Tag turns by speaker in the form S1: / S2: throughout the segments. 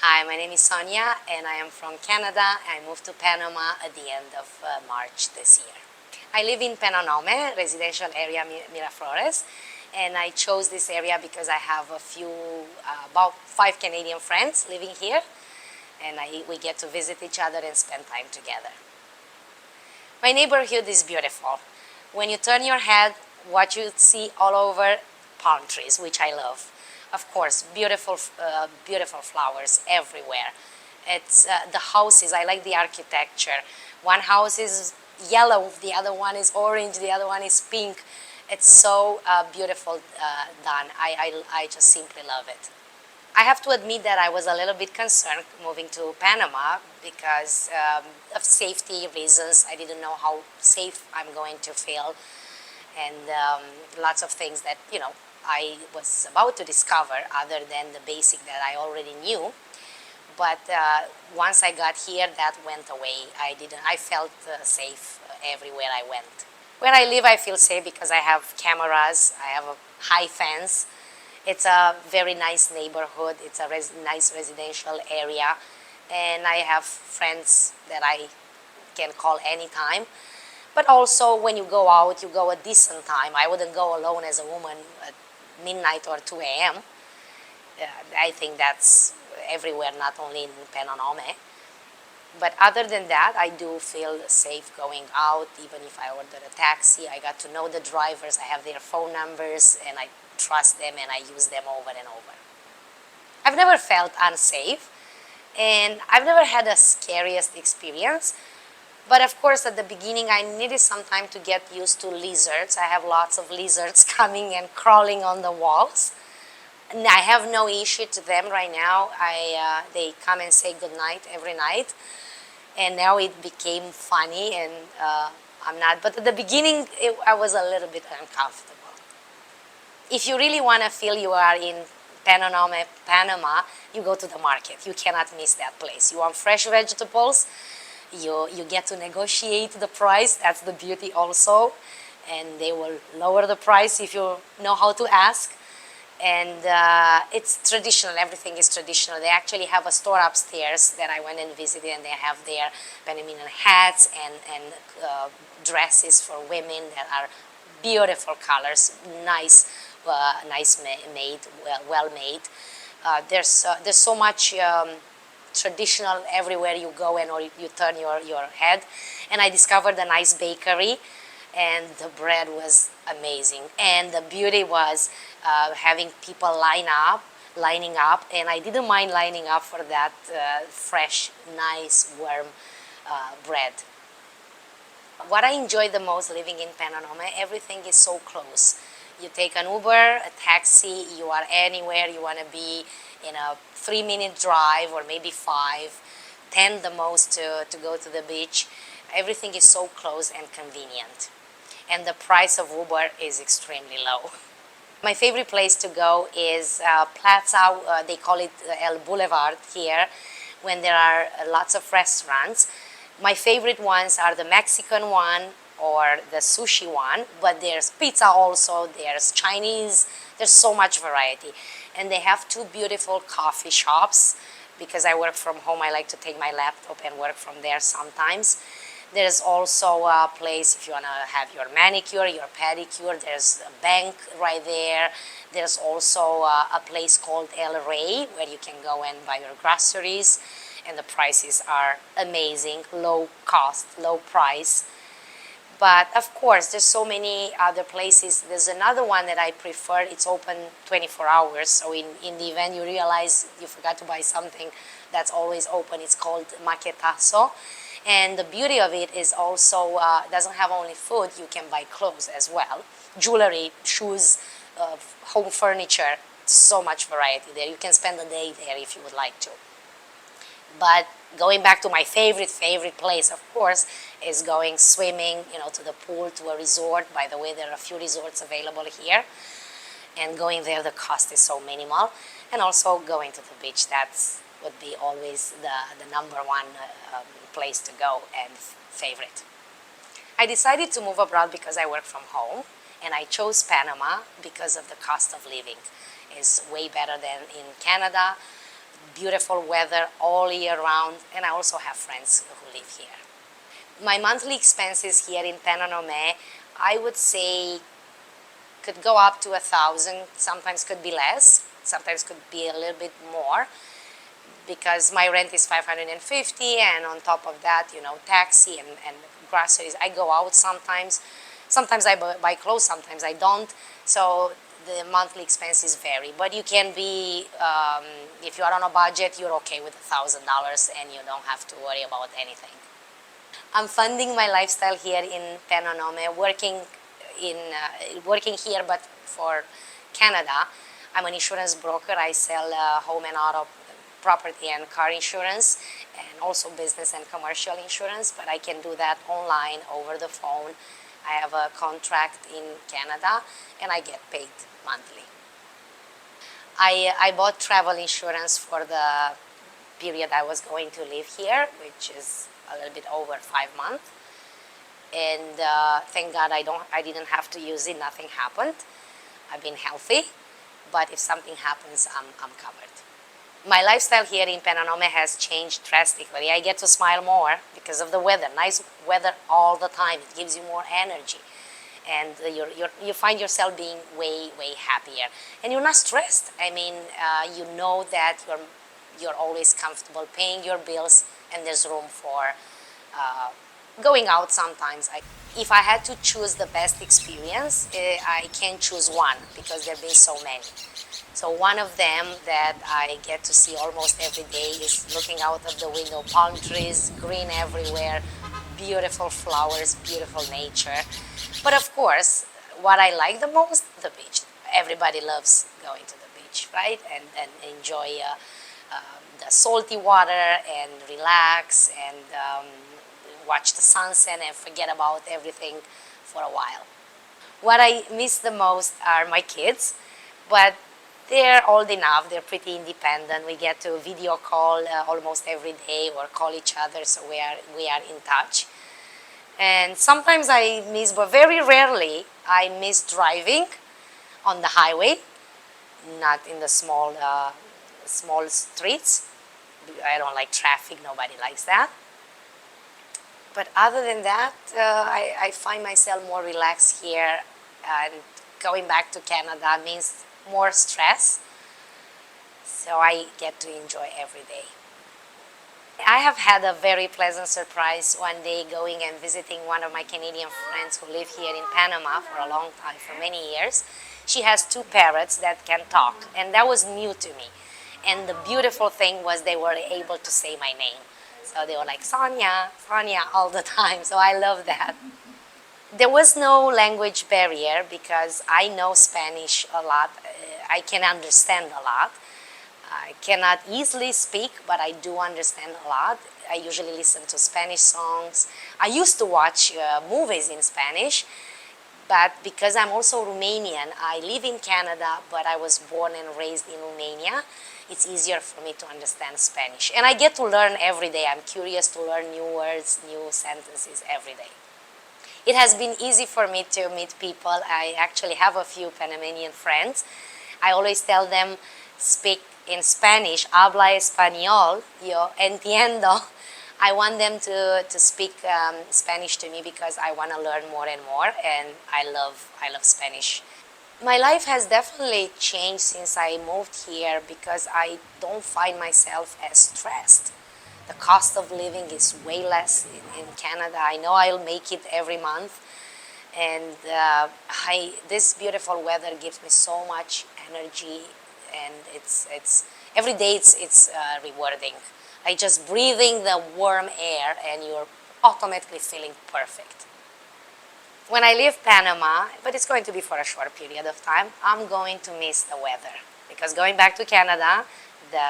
S1: Hi, my name is Sonia and I am from Canada. I moved to Panama at the end of March this year. I live in Penonome, residential area Miraflores, and I chose this area because I have about 5 Canadian friends living here, and we get to visit each other and spend time together. My neighborhood is beautiful. When you turn your head, what you see all over, palm trees, which I love. Of course, beautiful flowers everywhere. It's the houses. I like the architecture. One house is yellow, the other one is orange, the other one is pink. It's so beautiful done. I just simply love it. I have to admit that I was a little bit concerned moving to Panama because of safety reasons. I didn't know how safe I'm going to feel, and lots of things that I was about to discover other than the basic that I already knew. But once I got here, that went away. I felt safe everywhere I went. Where I live, I feel safe because I have cameras. I have a high fence. It's a very nice neighborhood. It's a nice residential area, and I have friends that I can call anytime. But also, when you go out, you go at decent time. I wouldn't go alone as a woman at midnight or 2 a.m. I think that's everywhere, not only in Penonome. But other than that, I do feel safe going out. Even if I order a taxi, I got to know the drivers. I have their phone numbers, and I trust them, and I use them over and over. I've never felt unsafe, and I've never had a scariest experience. But of course, at the beginning, I needed some time to get used to lizards. I have lots of lizards coming and crawling on the walls. And I have no issue to them right now. They come and say goodnight every night. And now it became funny, and I'm not. But at the beginning, I was a little bit uncomfortable. If you really want to feel you are in Penonome, Panama, you go to the market. You cannot miss that place. You want fresh vegetables. You get to negotiate the price. That's the beauty also. And they will lower the price if you know how to ask. And it's traditional. Everything is traditional. They actually have a store upstairs that I went and visited, and they have their Panamanian hats and dresses for women that are beautiful colors, nice made, well made. There's so much traditional everywhere you go, and or you turn your head. And I discovered a nice bakery, and the bread was amazing. And the beauty was having people lining up, and I didn't mind lining up for that fresh, nice, warm bread. What I enjoy the most living in Penonome, everything is so close. You take an Uber, a taxi, you are anywhere you want to be in a 3-minute drive, or maybe 5, 10 the most to go to the beach. Everything is so close and convenient. And the price of Uber is extremely low. My favorite place to go is Plaza, they call it El Boulevard here, when there are lots of restaurants. My favorite ones are the Mexican one or the sushi one, but there's pizza also, there's Chinese, there's so much variety. And they have 2 beautiful coffee shops. Because I work from home, I like to take my laptop and work from there sometimes. There's also a place if you want to have your manicure, your pedicure. There's a bank right there. There's also a place called El Rey where you can go and buy your groceries. And the prices are amazing, low cost, low price. But of course, there's so many other places. There's another one that I prefer. It's open 24 hours. So in the event you realize you forgot to buy something, that's always open. It's called Maquetazo. And the beauty of it is also doesn't have only food. You can buy clothes as well. jewelry, shoes, home furniture, so much variety there. You can spend a day there if you would like to. But going back to my favorite place, of course, is going swimming, to the pool, to a resort. By the way, there are a few resorts available here. And going there, the cost is so minimal. And also going to the beach, that's would be always the number one place to go and favorite. I decided to move abroad because I work from home, and I chose Panama because of the cost of living. It's way better than in Canada. Beautiful weather all year round, and I also have friends who live here. My monthly expenses here in Penonome, I would say, could go up to 1,000. Sometimes could be less. Sometimes could be a little bit more, because my rent is 550, and on top of that, taxi and groceries. I go out sometimes. Sometimes I buy clothes, sometimes I don't. So the monthly expenses vary. But you can be, if you are on a budget, you're okay with $1,000 and you don't have to worry about anything. I'm funding my lifestyle here in Penonome, working here but for Canada. I'm an insurance broker. I sell home and auto, property and car insurance, and also business and commercial insurance, but I can do that online over the phone. I have a contract in Canada and I get paid monthly. I bought travel insurance for the period I was going to live here, which is a little bit over 5 months. And thank God I didn't have to use it. Nothing happened. I've been healthy, but if something happens, I'm covered. My lifestyle here in Penonome has changed drastically. I get to smile more because of the weather. Nice weather all the time. It gives you more energy. And you find yourself being way happier. And you're not stressed. I mean, you know that you're always comfortable paying your bills, and there's room for going out sometimes. If I had to choose the best experience, I can't choose one because there have been so many. So one of them that I get to see almost every day is looking out of the window, palm trees, green everywhere, beautiful flowers, beautiful nature. But of course, what I like the most, the beach. Everybody loves going to the beach, right? And enjoy the salty water and relax and watch the sunset and forget about everything for a while. What I miss the most are my kids, but they're old enough, they're pretty independent. We get to video call almost every day or call each other, so we are in touch. And sometimes I miss, but very rarely, I miss driving on the highway, not in the small streets. I don't like traffic, nobody likes that. But other than that, I find myself more relaxed here, and going back to Canada means more stress, so I get to enjoy every day. I have had a very pleasant surprise one day going and visiting one of my Canadian friends who live here in Panama for a long time, for many years. She has 2 parrots that can talk, and that was new to me. And the beautiful thing was they were able to say my name. So they were like, Sonia, Sonia, all the time, so I love that. There was no language barrier because I know Spanish a lot. I can understand a lot. I cannot easily speak, but I do understand a lot. I usually listen to Spanish songs. I used to watch movies in Spanish, but because I'm also Romanian, I live in Canada, but I was born and raised in Romania. It's easier for me to understand Spanish. And I get to learn every day. I'm curious to learn new words, new sentences every day. It has been easy for me to meet people. I actually have a few Panamanian friends. I always tell them, speak in Spanish, habla español, yo entiendo. I want them to speak Spanish to me because I want to learn more and more, and I love Spanish. My life has definitely changed since I moved here because I don't find myself as stressed. The cost of living is way less in Canada. I know I'll make it every month, and this beautiful weather gives me so much energy, and it's every day it's rewarding. Like just breathing the warm air, and you're automatically feeling perfect. When I leave Panama, but it's going to be for a short period of time, I'm going to miss the weather. Because going back to Canada, the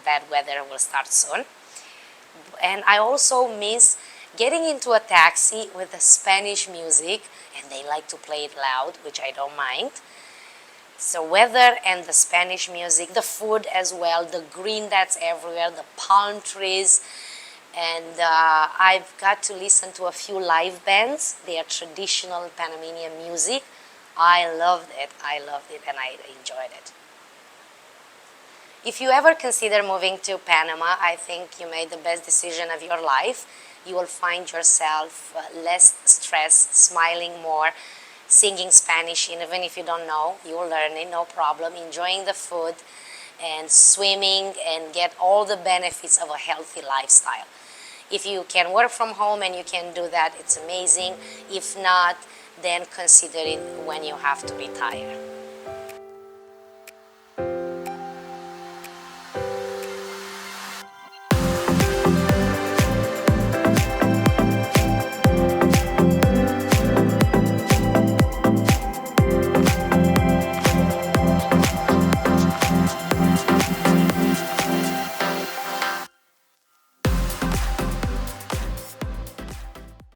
S1: bad weather will start soon. And I also miss getting into a taxi with the Spanish music, and they like to play it loud, which I don't mind. So weather and the Spanish music, the food as well, the green that's everywhere, the palm trees, and I've got to listen to a few live bands. They are traditional Panamanian music. I loved it, and I enjoyed it. If you ever consider moving to Panama, I think you made the best decision of your life. You will find yourself less stressed, smiling more, singing Spanish, even if you don't know, you will learn it, no problem, enjoying the food and swimming and get all the benefits of a healthy lifestyle. If you can work from home and you can do that, it's amazing. If not, then consider it when you have to retire.